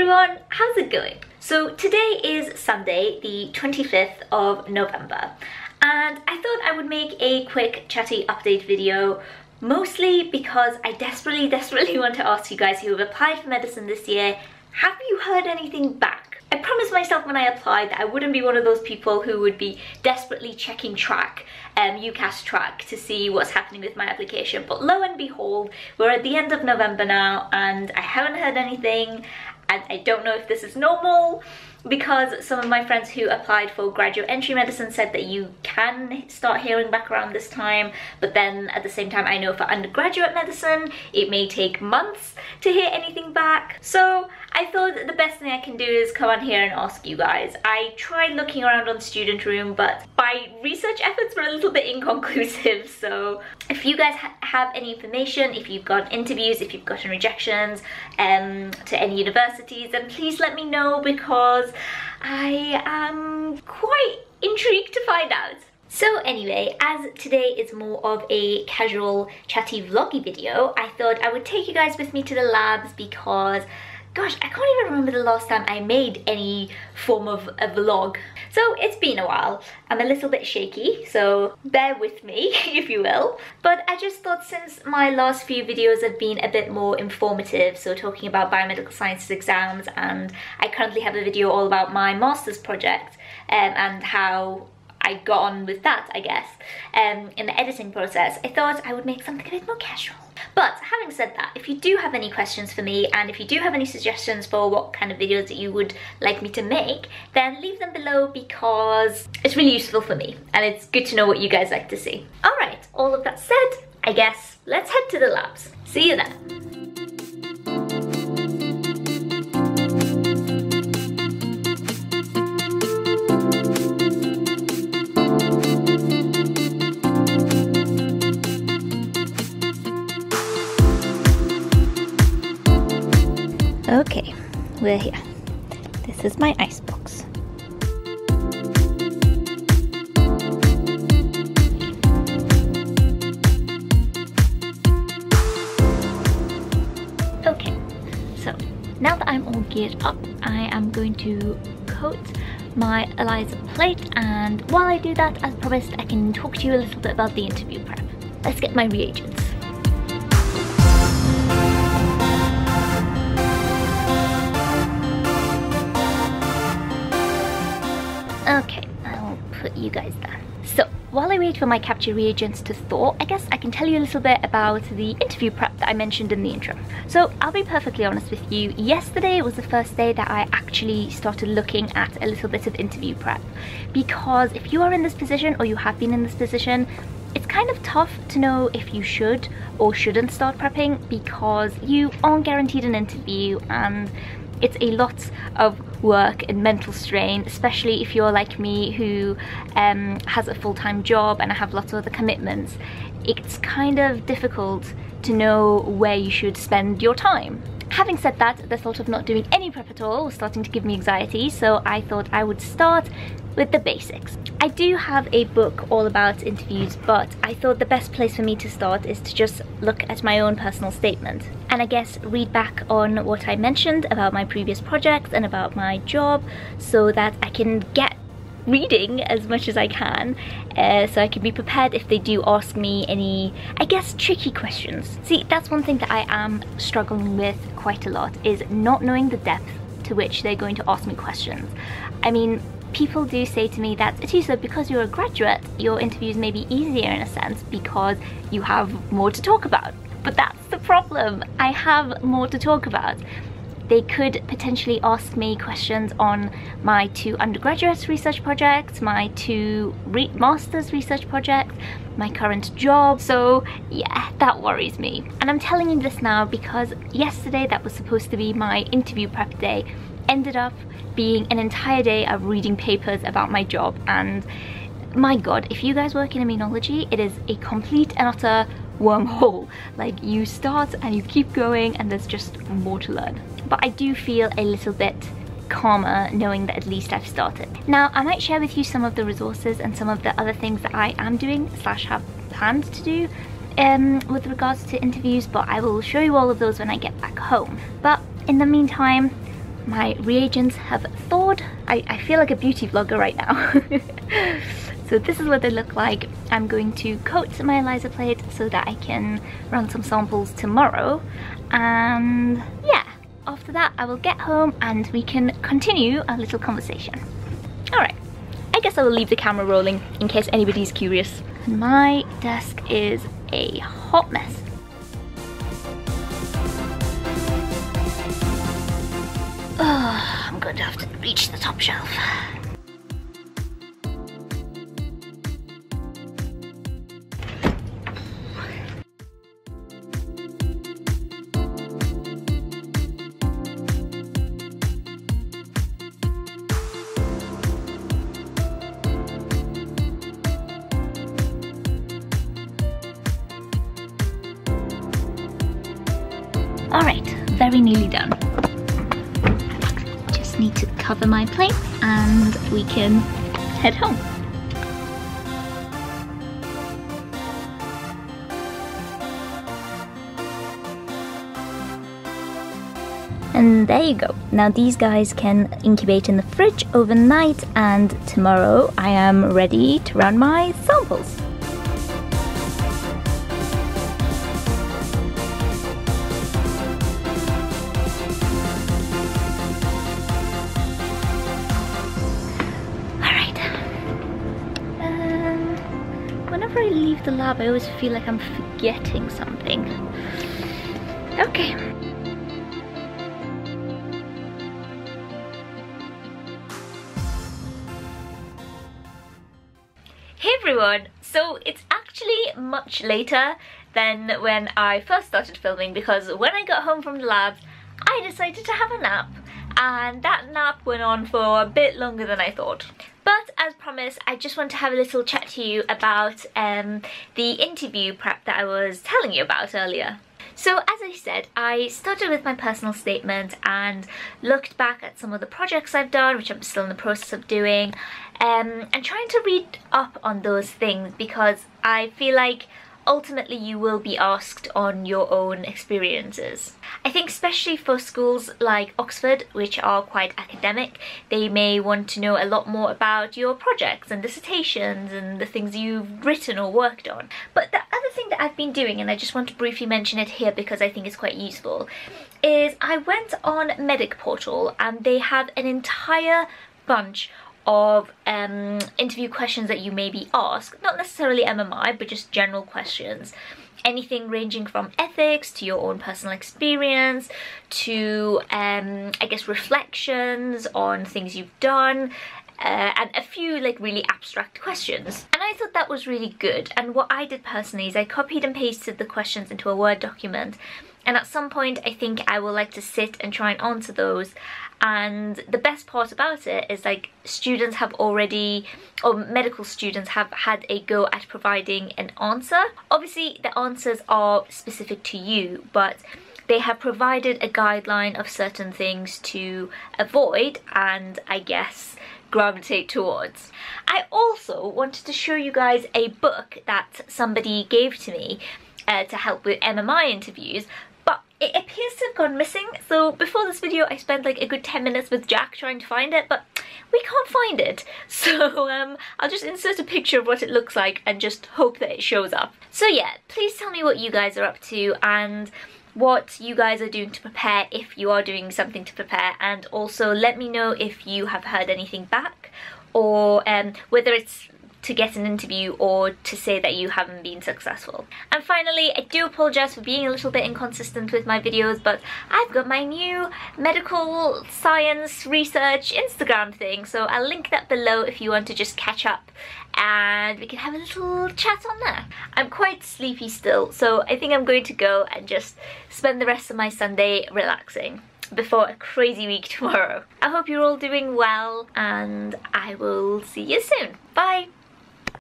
everyone, how's it going? So today is Sunday, the 25th of November, and I thought I would make a quick chatty update video, mostly because I desperately want to ask you guys who have applied for medicine this year, have you heard anything back? I promised myself when I applied that I wouldn't be one of those people who would be desperately checking UKCAT track to see what's happening with my application, but lo and behold, we're at the end of November now and I haven't heard anything, and I don't know if this is normal because some of my friends who applied for graduate entry medicine said that you can start hearing back around this time, but then at the same time I know for undergraduate medicine it may take months to hear anything back. So I thought the best thing I can do is come on here and ask you guys. I tried looking around on Student Room, but my research efforts were a little bit inconclusive, so if you guys have any information, if you've got interviews, if you've gotten rejections to any universities, then please let me know because I am quite intrigued to find out. So anyway, as today is more of a casual chatty vloggy video, I thought I would take you guys with me to the labs because gosh, I can't even remember the last time I made any form of a vlog. So it's been a while. I'm a little bit shaky, so bear with me, if you will. But I just thought since my last few videos have been a bit more informative, so talking about biomedical sciences exams, and I currently have a video all about my master's project and how I got on with that, I guess, in the editing process, I thought I would make something a bit more casual. But having said that, if you do have any questions for me and if you do have any suggestions for what kind of videos that you would like me to make, then leave them below because it's really useful for me and it's good to know what you guys like to see. Alright, all of that said, I guess let's head to the labs. See you there. Okay, we're here. This is my icebox. Okay, so now that I'm all geared up, I am going to coat my ELISA plate, and while I do that, as promised, I can talk to you a little bit about the interview prep. Let's get my reagents. Okay, I'll put you guys there. So, while I wait for my capture reagents to thaw, I guess I can tell you a little bit about the interview prep that I mentioned in the intro. So, I'll be perfectly honest with you, yesterday was the first day that I actually started looking at a little bit of interview prep. Because if you are in this position, or you have been in this position, it's kind of tough to know if you should or shouldn't start prepping because you aren't guaranteed an interview and it's a lot of work and mental strain, especially if you're like me who has a full-time job and I have lots of other commitments. It's kind of difficult to know where you should spend your time. Having said that, the thought of not doing any prep at all was starting to give me anxiety, so I thought I would start with the basics. I do have a book all about interviews, but I thought the best place for me to start is to just look at my own personal statement and I guess read back on what I mentioned about my previous projects and about my job so that I can get reading as much as I can so I can be prepared if they do ask me any, I guess, tricky questions. See, that's one thing that I am struggling with quite a lot, is not knowing the depth to which they're going to ask me questions. I mean, people do say to me that, Atousa, because you're a graduate, your interviews may be easier in a sense because you have more to talk about. But that's the problem. I have more to talk about. They could potentially ask me questions on my 2 undergraduate research projects, my 2 master's research projects, my current job. So yeah, that worries me. And I'm telling you this now because yesterday that was supposed to be my interview prep day ended up being an entire day of reading papers about my job, and my god, if you guys work in immunology, it is a complete and utter wormhole. Like, you start and you keep going and there's just more to learn. But I do feel a little bit calmer knowing that at least I've started. Now, I might share with you some of the resources and some of the other things that I am doing / have planned to do with regards to interviews, but I will show you all of those when I get back home. But in the meantime, my reagents have thawed. I feel like a beauty vlogger right now. So this is what they look like. I'm going to coat my ELISA plate so that I can run some samples tomorrow. And yeah, after that I will get home and we can continue our little conversation. Alright, I guess I will leave the camera rolling in case anybody's curious. My desk is a hot mess. Oh, I'm going to have to reach the top shelf. Alright, very nearly done. Just need to cover my plate and we can head home. And there you go. Now these guys can incubate in the fridge overnight and tomorrow I am ready to run my samples. Whenever I leave the lab, I always feel like I'm forgetting something. Okay. Hey everyone! So it's actually much later than when I first started filming, because when I got home from the labs, I decided to have a nap. And that nap went on for a bit longer than I thought. But as promised, I just want to have a little chat to you about the interview prep that I was telling you about earlier. So as I said, I started with my personal statement and looked back at some of the projects I've done, which I'm still in the process of doing, and trying to read up on those things because I feel like ultimately you will be asked on your own experiences. I think especially for schools like Oxford, which are quite academic, they may want to know a lot more about your projects and dissertations and the things you've written or worked on. But the other thing that I've been doing, and I just want to briefly mention it here because I think it's quite useful, is I went on Medic Portal and they have an entire bunch of interview questions that you may be asked, not necessarily MMI, but just general questions. Anything ranging from ethics to your own personal experience to, I guess, reflections on things you've done, and a few like really abstract questions. And I thought that was really good. And what I did personally is I copied and pasted the questions into a Word document. And at some point, I think I will like to sit and try and answer those. And the best part about it is like students have already, or medical students have had a go at providing an answer. Obviously the answers are specific to you, but they have provided a guideline of certain things to avoid and I guess gravitate towards. I also wanted to show you guys a book that somebody gave to me to help with MMI interviews, but it appears to have gone missing. So before this video I spent like a good 10 minutes with Jack trying to find it, but we can't find it. So I'll just insert a picture of what it looks like and just hope that it shows up. So yeah, please tell me what you guys are up to and what you guys are doing to prepare if you are doing something to prepare, and also let me know if you have heard anything back or whether it's to get an interview or to say that you haven't been successful. And finally, I do apologise for being a little bit inconsistent with my videos, but I've got my new medical science research Instagram thing, so I'll link that below if you want to just catch up and we can have a little chat on there. I'm quite sleepy still, so I think I'm going to go and just spend the rest of my Sunday relaxing before a crazy week tomorrow. I hope you're all doing well and I will see you soon. Bye!